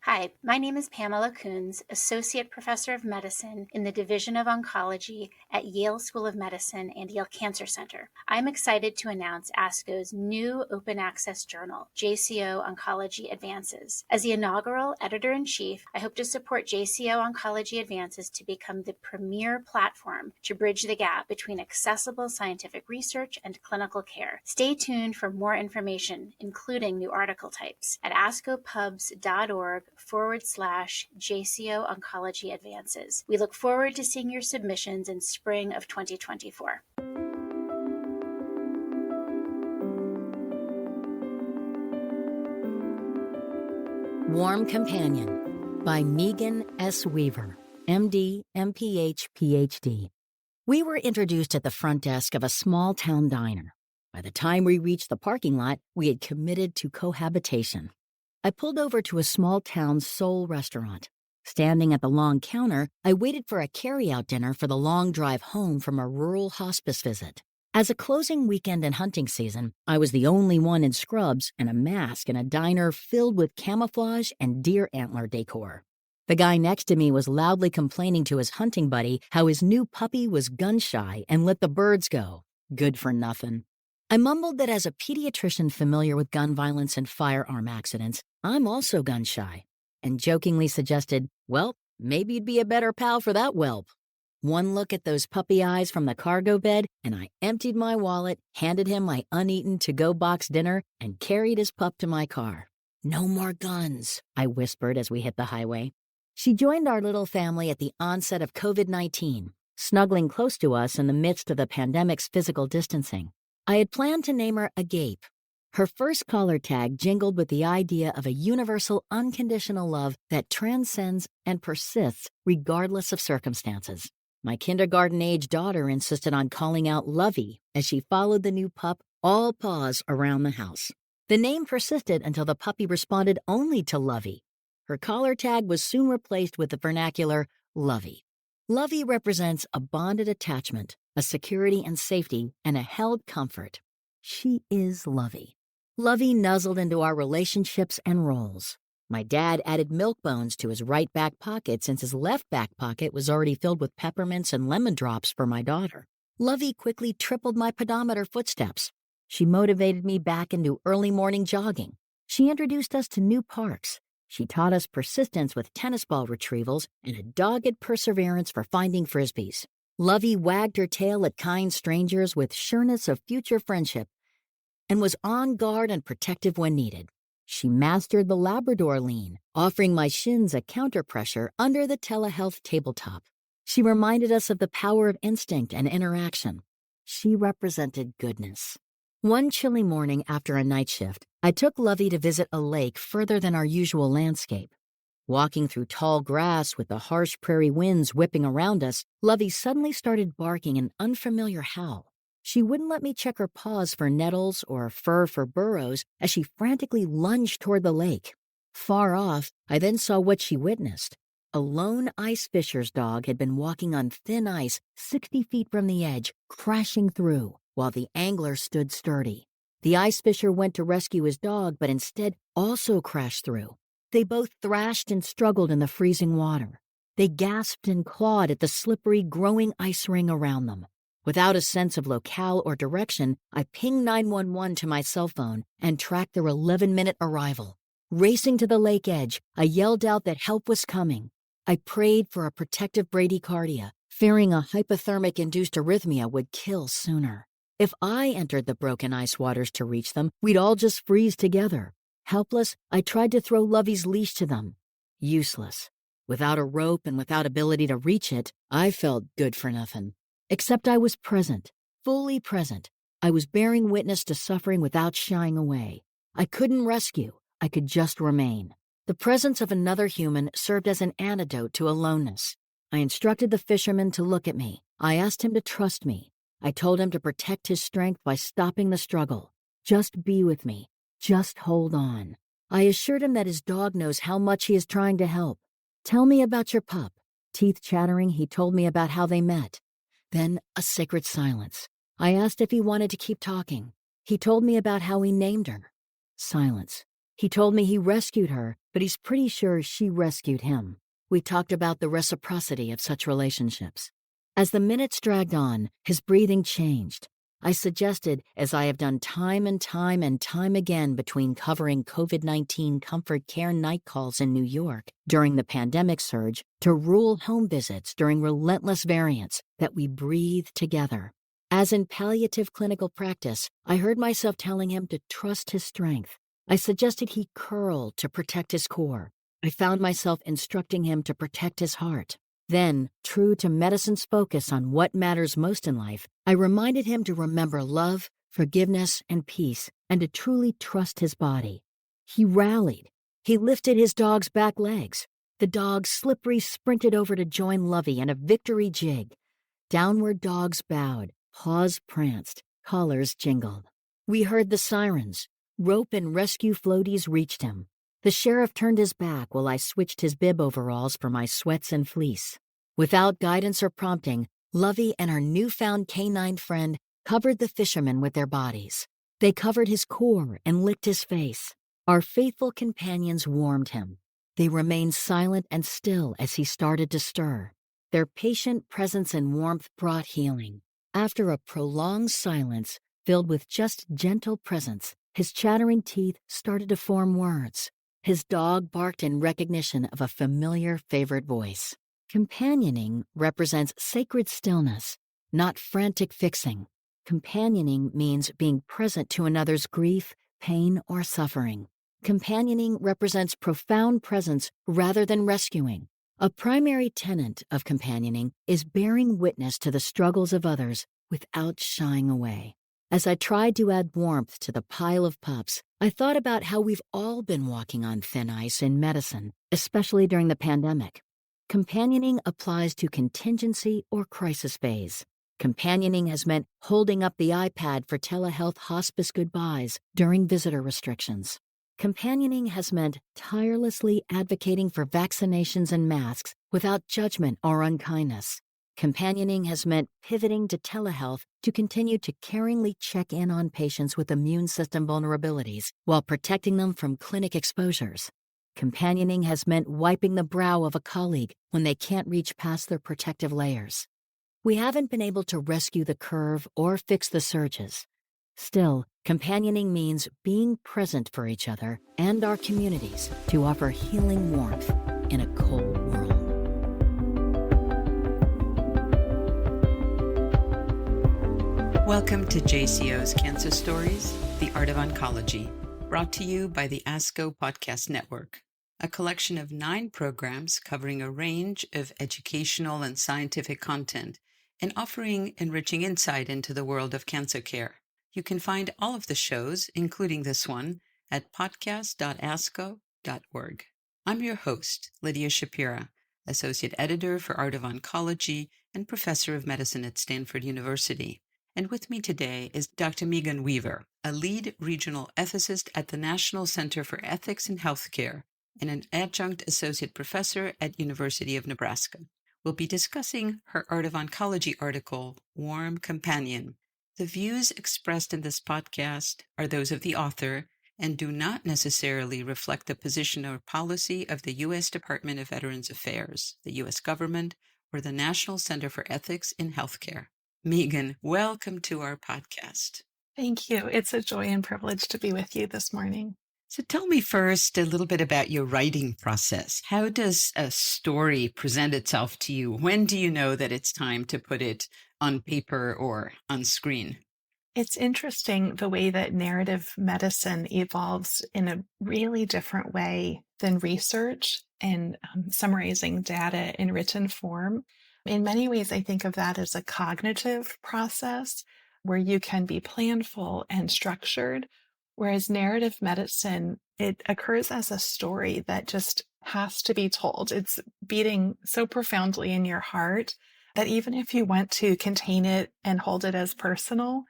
Hi, my name is Pamela Coons, Associate Professor of Medicine in the Division of Oncology at Yale School of Medicine and Yale Cancer Center. I'm excited to announce ASCO's new open access journal, JCO Oncology Advances. As the inaugural editor-in-chief, I hope to support JCO Oncology Advances to become the premier platform to bridge the gap between accessible scientific research and clinical care. Stay tuned for more information, including new article types, at ascopubs.org/JCO Oncology Advances. We look forward to seeing your submissions in spring of 2024. Warm Companion by Meaghann S. Weaver, M.D., M.Ph., Ph.D. We were introduced at the front desk of a small-town diner. By the time we reached the parking lot, we had committed to cohabitation. I pulled over to a small-town soul restaurant. Standing at the long counter, I waited for a carry-out dinner for the long drive home from a rural hospice visit. As a closing weekend in hunting season, I was the only one in scrubs and a mask in a diner filled with camouflage and deer antler decor. The guy next to me was loudly complaining to his hunting buddy how his new puppy was gun-shy and let the birds go. Good for nothing. I mumbled that as a pediatrician familiar with gun violence and firearm accidents, I'm also gun-shy, and jokingly suggested, well, maybe you'd be a better pal for that whelp. One look at those puppy eyes from the cargo bed, and I emptied my wallet, handed him my uneaten to-go box dinner, and carried his pup to my car. No more guns, I whispered as we hit the highway. She joined our little family at the onset of COVID-19, snuggling close to us in the midst of the pandemic's physical distancing. I had planned to name her Agape. Her first collar tag jingled with the idea of a universal, unconditional love that transcends and persists regardless of circumstances. My kindergarten-age daughter insisted on calling out Lovey as she followed the new pup all paws around the house. The name persisted until the puppy responded only to Lovey. Her collar tag was soon replaced with the vernacular Lovey. Lovey represents a bonded attachment, a security and safety, and a held comfort. She is Lovey. Lovey nuzzled into our relationships and roles. My dad added milk bones to his right back pocket since his left back pocket was already filled with peppermints and lemon drops for my daughter. Lovey quickly tripled my pedometer footsteps. She motivated me back into early morning jogging. She introduced us to new parks. She taught us persistence with tennis ball retrievals and a dogged perseverance for finding frisbees. Lovey wagged her tail at kind strangers with sureness of future friendship and was on guard and protective when needed. She mastered the Labrador lean, offering my shins a counter-pressure under the telehealth tabletop. She reminded us of the power of instinct and interaction. She represented goodness. One chilly morning after a night shift, I took Lovey to visit a lake further than our usual landscape. Walking through tall grass with the harsh prairie winds whipping around us, Lovey suddenly started barking an unfamiliar howl. She wouldn't let me check her paws for nettles or fur for burrows as she frantically lunged toward the lake. Far off, I then saw what she witnessed. A lone ice fisher's dog had been walking on thin ice 60 feet from the edge, crashing through, while the angler stood sturdy. The ice fisher went to rescue his dog, but instead also crashed through. They both thrashed and struggled in the freezing water. They gasped and clawed at the slippery, growing ice ring around them. Without a sense of locale or direction, I pinged 911 to my cell phone and tracked their 11-minute arrival. Racing to the lake edge, I yelled out that help was coming. I prayed for a protective bradycardia, fearing a hypothermic-induced arrhythmia would kill sooner. If I entered the broken ice waters to reach them, we'd all just freeze together. Helpless, I tried to throw Lovey's leash to them. Useless. Without a rope and without ability to reach it, I felt good for nothing. Except I was present, fully present. I was bearing witness to suffering without shying away. I couldn't rescue. I could just remain. The presence of another human served as an antidote to aloneness. I instructed the fisherman to look at me. I asked him to trust me. I told him to protect his strength by stopping the struggle. Just be with me. Just hold on. I assured him that his dog knows how much he is trying to help. Tell me about your pup. Teeth chattering, he told me about how they met. Then a sacred silence. I asked if he wanted to keep talking. He told me about how he named her. Silence. He told me he rescued her, but he's pretty sure she rescued him. We talked about the reciprocity of such relationships. As the minutes dragged on, his breathing changed. I suggested, as I have done time and time again between covering COVID-19 comfort care night calls in New York during the pandemic surge to rural home visits during relentless variants, that we breathe together. As in palliative clinical practice, I heard myself telling him to trust his strength. I suggested he curl to protect his core. I found myself instructing him to protect his heart. Then, true to medicine's focus on what matters most in life, I reminded him to remember love, forgiveness, and peace, and to truly trust his body. He rallied. He lifted his dog's back legs. The dog slippery sprinted over to join Lovey in a victory jig. Downward dogs bowed, paws pranced, collars jingled. We heard the sirens. Rope and rescue floaties reached him. The sheriff turned his back while I switched his bib overalls for my sweats and fleece. Without guidance or prompting, Lovey and her newfound canine friend covered the fisherman with their bodies. They covered his core and licked his face. Our faithful companions warmed him. They remained silent and still as he started to stir. Their patient presence and warmth brought healing. After a prolonged silence filled with just gentle presence, his chattering teeth started to form words. His dog barked in recognition of a familiar favorite voice. Companioning represents sacred stillness, not frantic fixing. Companioning means being present to another's grief, pain, or suffering. Companioning represents profound presence rather than rescuing. A primary tenet of companioning is bearing witness to the struggles of others without shying away. As I tried to add warmth to the pile of pups, I thought about how we've all been walking on thin ice in medicine, especially during the pandemic. Companioning applies to contingency or crisis phase. Companioning has meant holding up the iPad for telehealth hospice goodbyes during visitor restrictions. Companioning has meant tirelessly advocating for vaccinations and masks without judgment or unkindness. Companioning has meant pivoting to telehealth to continue to caringly check in on patients with immune system vulnerabilities while protecting them from clinic exposures. Companioning has meant wiping the brow of a colleague when they can't reach past their protective layers. We haven't been able to rescue the curve or fix the surges. Still, companioning means being present for each other and our communities to offer healing warmth in a cold world. Welcome to JCO's Cancer Stories, The Art of Oncology, brought to you by the ASCO Podcast Network, a collection of 9 programs covering a range of educational and scientific content and offering enriching insight into the world of cancer care. You can find all of the shows, including this one, at podcast.asco.org. I'm your host, Lydia Shapira, Associate Editor for Art of Oncology and Professor of Medicine at Stanford University. And with me today is Dr. Meaghann Weaver, a lead regional ethicist at the National Center for Ethics in Healthcare and an adjunct associate professor at University of Nebraska. We'll be discussing her Art of Oncology article, Warm Companion. The views expressed in this podcast are those of the author and do not necessarily reflect the position or policy of the U.S. Department of Veterans Affairs, the U.S. government, or the National Center for Ethics in Healthcare. Meaghann, welcome to our podcast. Thank you. It's a joy and privilege to be with you this morning. So tell me first a little bit about your writing process. How does a story present itself to you? When do you know that it's time to put it on paper or on screen? It's interesting the way that narrative medicine evolves in a really different way than research and summarizing data in written form. In many ways, I think of that as a cognitive process where you can be planful and structured, whereas narrative medicine, it occurs as a story that just has to be told. It's beating so profoundly in your heart that even if you want to contain it and hold it as personal,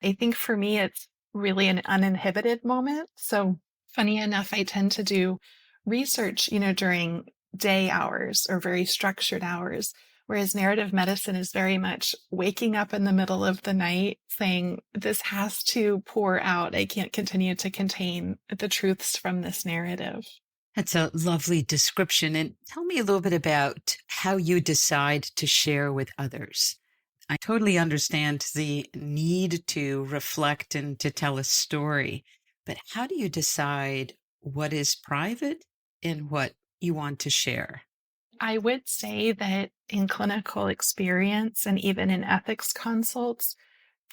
I think for me, it's really an uninhibited moment. So funny enough, I tend to do research, during day hours or very structured hours, Whereas narrative medicine is very much waking up in the middle of the night saying, this has to pour out. I can't continue to contain the truths from this narrative. That's a lovely description. And tell me a little bit about how you decide to share with others. I totally understand the need to reflect and to tell a story, but how do you decide what is private and what you want to share? I would say that in clinical experience and even in ethics consults,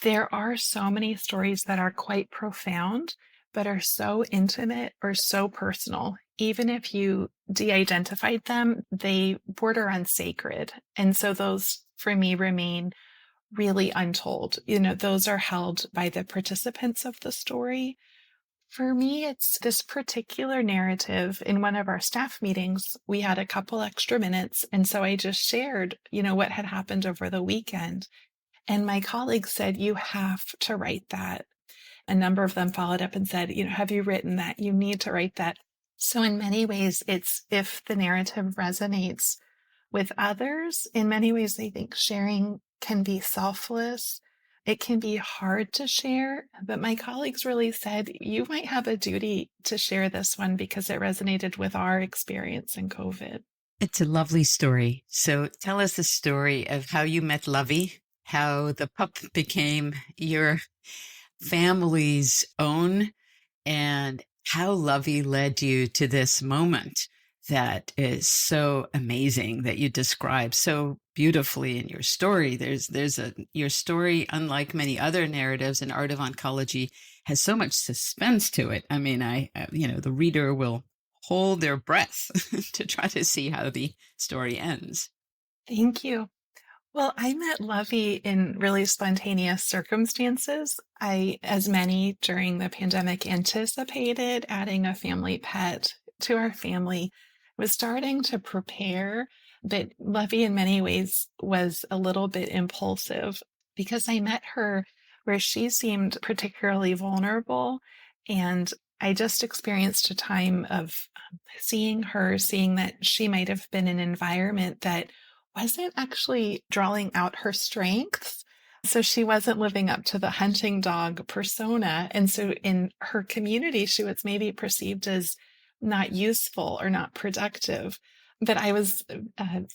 there are so many stories that are quite profound, but are so intimate or so personal. Even if you de-identified them, they border on sacred. And so those, for me, remain really untold. Those are held by the participants of the story. For me, it's this particular narrative. In one of our staff meetings, we had a couple extra minutes. And so I just shared, what had happened over the weekend. And my colleagues said, you have to write that. A number of them followed up and said, have you written that? You need to write that. So in many ways, it's if the narrative resonates with others, in many ways, I think sharing can be selfless. It can be hard to share, but my colleagues really said, you might have a duty to share this one because it resonated with our experience in COVID. It's a lovely story. So tell us the story of how you met Lovey, how the pup became your family's own, and how Lovey led you to this moment that is so amazing that you describe so beautifully in your story. Your story, unlike many other narratives in Art of Oncology, has so much suspense to it. I mean, the reader will hold their breath to try to see how the story ends. Thank you. Well, I met Lovey in really spontaneous circumstances. I, as many during the pandemic, anticipated adding a family pet to our family, was starting to prepare, but Lovey in many ways was a little bit impulsive because I met her where she seemed particularly vulnerable. And I just experienced a time of seeing that she might have been in an environment that wasn't actually drawing out her strengths. So she wasn't living up to the hunting dog persona. And so in her community, she was maybe perceived as not useful or not productive. But I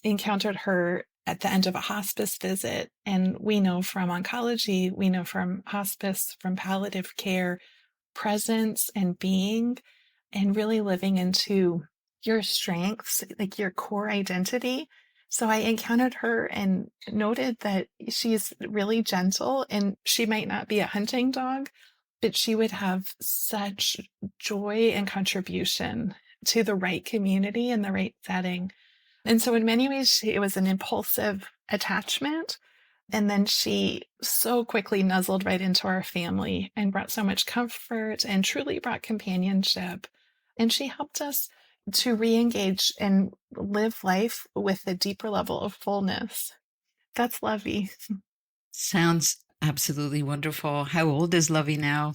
encountered her at the end of a hospice visit. And we know from oncology, we know from hospice, from palliative care, presence and being, and really living into your strengths, like your core identity. So I encountered her and noted that she's really gentle and she might not be a hunting dog, but she would have such joy and contribution to the right community and the right setting. And so in many ways, it was an impulsive attachment. And then she so quickly nuzzled right into our family and brought so much comfort and truly brought companionship. And she helped us to re-engage and live life with a deeper level of fullness. That's Lovey. Sounds absolutely wonderful. How old is Lovey now?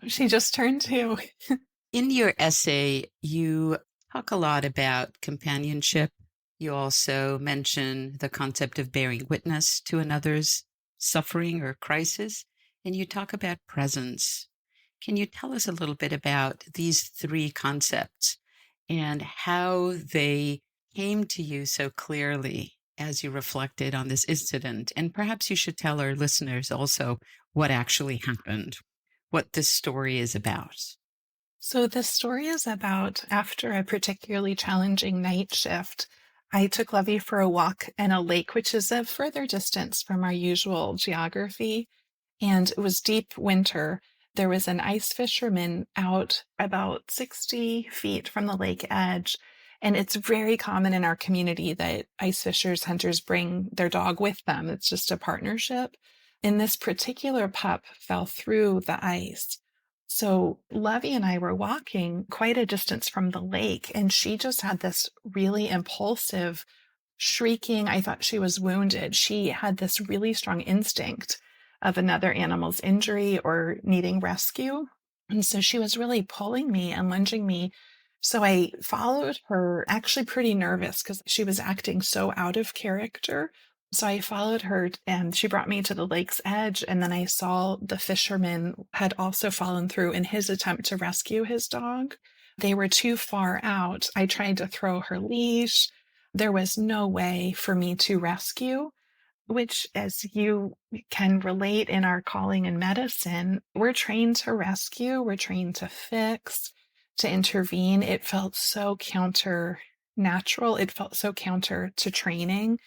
She just turned 2. In your essay, you talk a lot about companionship. You also mention the concept of bearing witness to another's suffering or crisis, and you talk about presence. Can you tell us a little bit about these 3 concepts and how they came to you so clearly as you reflected on this incident? And perhaps you should tell our listeners also what actually happened, what this story is about. So the story is about, after a particularly challenging night shift, I took Lovey for a walk in a lake, which is a further distance from our usual geography. And it was deep winter. There was an ice fisherman out about 60 feet from the lake edge. And it's very common in our community that ice fishers, hunters bring their dog with them. It's just a partnership. And this particular pup fell through the ice. So Lovey and I were walking quite a distance from the lake, and she just had this really impulsive shrieking. I thought she was wounded. She had this really strong instinct of another animal's injury or needing rescue. And so she was really pulling me and lunging me So I followed her, actually pretty nervous because she was acting so out of character. So I followed her and she brought me to the lake's edge. And then I saw the fisherman had also fallen through in his attempt to rescue his dog. They were too far out. I tried to throw her leash. There was no way for me to rescue, which, as you can relate in our calling in medicine, we're trained to rescue, we're trained to fix, to intervene. It felt so counter natural. It felt so counter to training.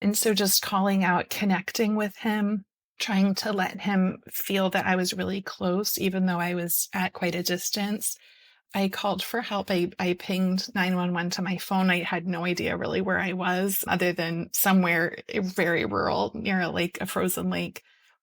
And so just calling out, connecting with him, trying to let him feel that I was really close, even though I was at quite a distance. I called for help. I pinged 911 to my phone. I had no idea really where I was other than somewhere very rural near a lake, a frozen lake.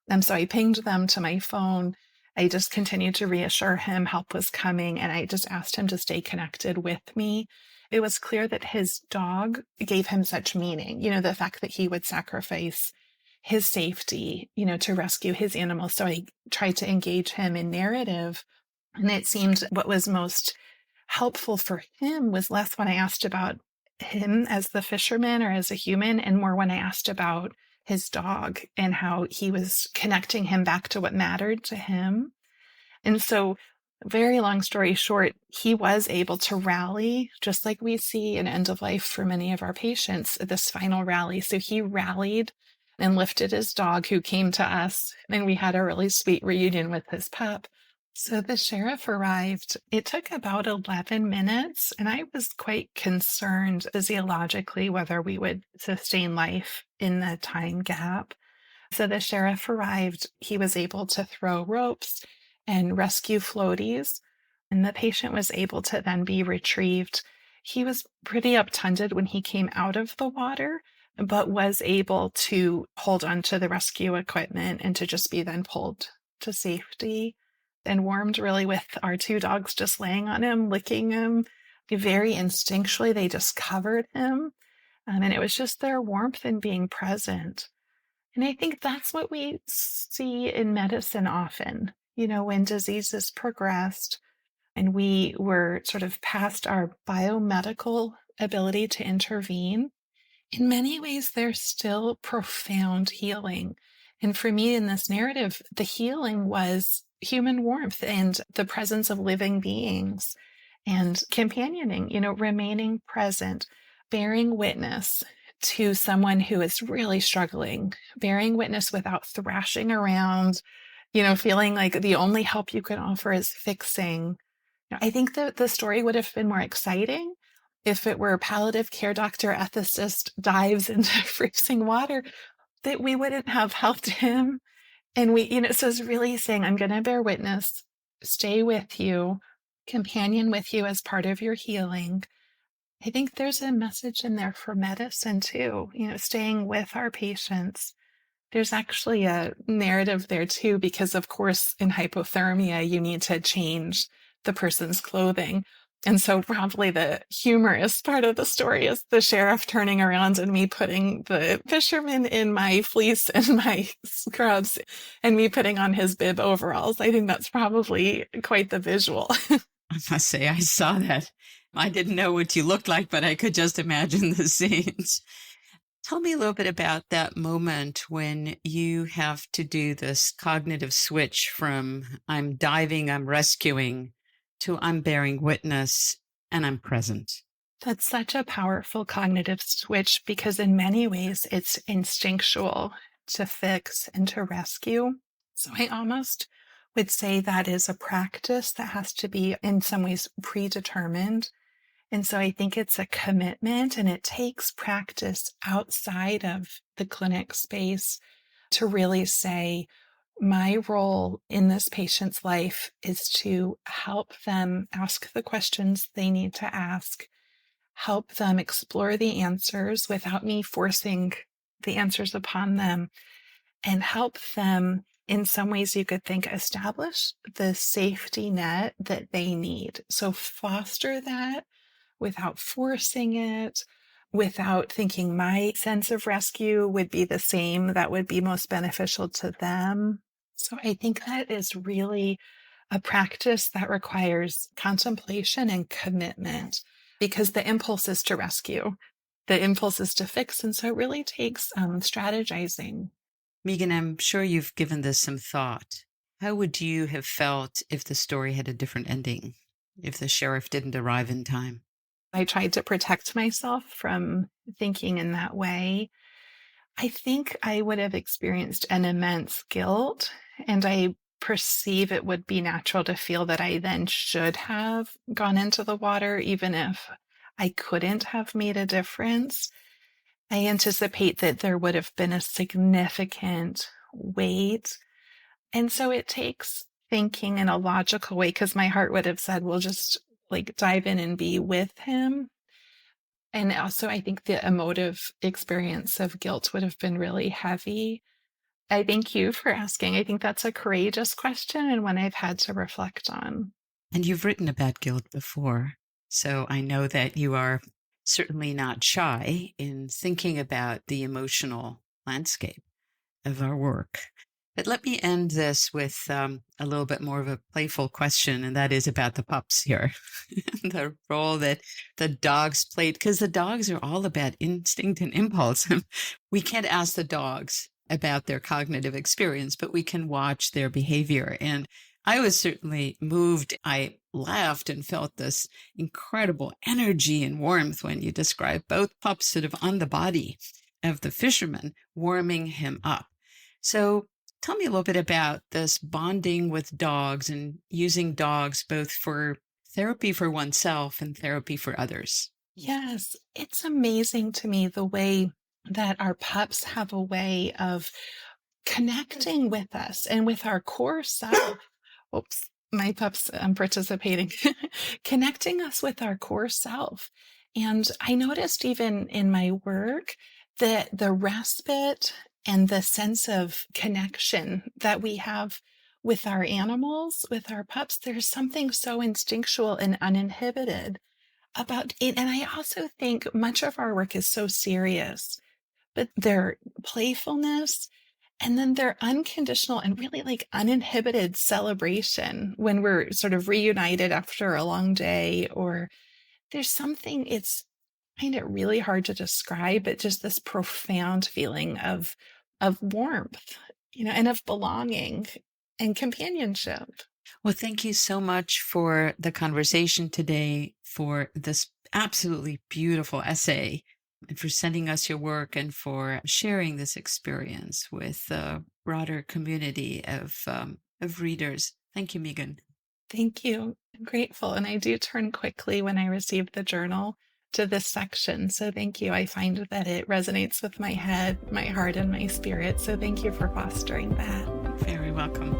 And so I pinged them to my phone. I just continued to reassure him help was coming. And I just asked him to stay connected with me. It was clear that his dog gave him such meaning, the fact that he would sacrifice his safety, to rescue his animal. So I tried to engage him in narrative. And it seemed what was most helpful for him was less when I asked about him as the fisherman or as a human, and more when I asked about his dog and how he was connecting him back to what mattered to him. And so, very long story short, he was able to rally, just like we see in end of life for many of our patients, this final rally. So he rallied and lifted his dog, who came to us, and we had a really sweet reunion with his pup. So the sheriff arrived. It took about 11 minutes, and I was quite concerned physiologically whether we would sustain life in the time gap. So the sheriff arrived. He was able to throw ropes and rescue floaties, and the patient was able to then be retrieved. He was pretty uptended when he came out of the water, but was able to hold onto the rescue equipment and to just be then pulled to safety and warmed really with our two dogs just laying on him, licking him. Very instinctually, they just covered him. And it was just their warmth and being present. And I think that's what we see in medicine often, when disease is progressed and we were sort of past our biomedical ability to intervene. In many ways, there's still profound healing. And for me in this narrative, the healing was human warmth and the presence of living beings and companioning, remaining present, bearing witness to someone who is really struggling, bearing witness without thrashing around, feeling like the only help you can offer is fixing. I think that the story would have been more exciting if it were palliative care doctor ethicist dives into freezing water, that we wouldn't have helped him. And so it's really saying, I'm going to bear witness, stay with you, companion with you as part of your healing. I think there's a message in there for medicine too, staying with our patients. There's actually a narrative there too, because of course in hypothermia, you need to change the person's clothing. And so probably the humorous part of the story is the sheriff turning around and me putting the fisherman in my fleece and my scrubs and me putting on his bib overalls. I think that's probably quite the visual. I must say, I saw that. I didn't know what you looked like, but I could just imagine the scenes. Tell me a little bit about that moment when you have to do this cognitive switch from I'm diving, I'm rescuing, to I'm bearing witness and I'm present. That's such a powerful cognitive switch because in many ways it's instinctual to fix and to rescue. So I almost would say that is a practice that has to be in some ways predetermined. And so I think it's a commitment and it takes practice outside of the clinic space to really say, my role in this patient's life is to help them ask the questions they need to ask, help them explore the answers without me forcing the answers upon them, and help them, in some ways you could think, establish the safety net that they need. So foster that without forcing it, without thinking my sense of rescue would be the same that would be most beneficial to them. So I think that is really a practice that requires contemplation and commitment, because the impulse is to rescue, the impulse is to fix. And so it really takes strategizing. Meaghann, I'm sure you've given this some thought. How would you have felt if the story had a different ending, if the sheriff didn't arrive in time? I tried to protect myself from thinking in that way. I think I would have experienced an immense guilt, and I perceive it would be natural to feel that I then should have gone into the water, even if I couldn't have made a difference. I anticipate that there would have been a significant weight. And so it takes thinking in a logical way, because my heart would have said, well, just like dive in and be with him. And also, I think the emotive experience of guilt would have been really heavy. I thank you for asking. I think that's a courageous question and one I've had to reflect on. And you've written about guilt before, so I know that you are certainly not shy in thinking about the emotional landscape of our work. But let me end this with a little bit more of a playful question, and that is about the pups here. The role that the dogs played, because the dogs are all about instinct and impulse. We can't ask the dogs about their cognitive experience, but we can watch their behavior. And I was certainly moved. I laughed and felt this incredible energy and warmth when you described both pups sort of on the body of the fisherman, warming him up. So tell me a little bit about this bonding with dogs and using dogs both for therapy for oneself and therapy for others. Yes, it's amazing to me the way that our pups have a way of connecting with us and with our core self. Oops, my pup's participating. Connecting us with our core self. And I noticed even in my work that the respite and the sense of connection that we have with our animals, with our pups, there's something so instinctual and uninhibited about it. And I also think much of our work is so serious, but their playfulness and then their unconditional and really like uninhibited celebration when we're sort of reunited after a long day, or there's something, I find it really hard to describe, but just this profound feeling of warmth, and of belonging and companionship. Well, thank you so much for the conversation today, for this absolutely beautiful essay, and for sending us your work and for sharing this experience with the broader community of readers. Thank you, Meaghann. Thank you. I'm grateful. And I do turn quickly when I receive the journal to this section. So thank you. I find that it resonates with my head, my heart, and my spirit. So thank you for fostering that. You're very welcome.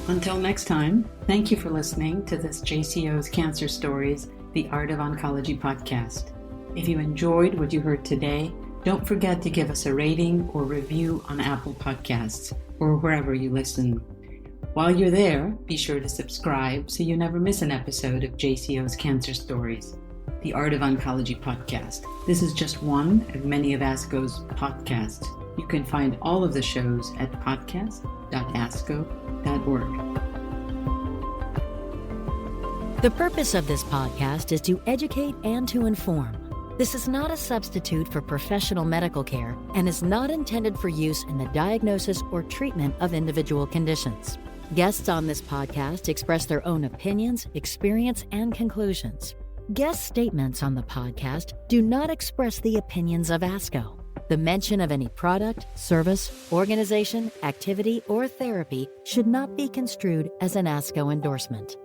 Until next time, thank you for listening to this JCO's Cancer Stories, the Art of Oncology podcast. If you enjoyed what you heard today, don't forget to give us a rating or review on Apple Podcasts or wherever you listen. While you're there, be sure to subscribe so you never miss an episode of JCO's Cancer Stories, the Art of Oncology podcast. This is just one of many of ASCO's podcasts. You can find all of the shows at podcast.asco.org. The purpose of this podcast is to educate and to inform. This is not a substitute for professional medical care and is not intended for use in the diagnosis or treatment of individual conditions. Guests on this podcast express their own opinions, experience, and conclusions. Guest statements on the podcast do not express the opinions of ASCO. The mention of any product, service, organization, activity, or therapy should not be construed as an ASCO endorsement.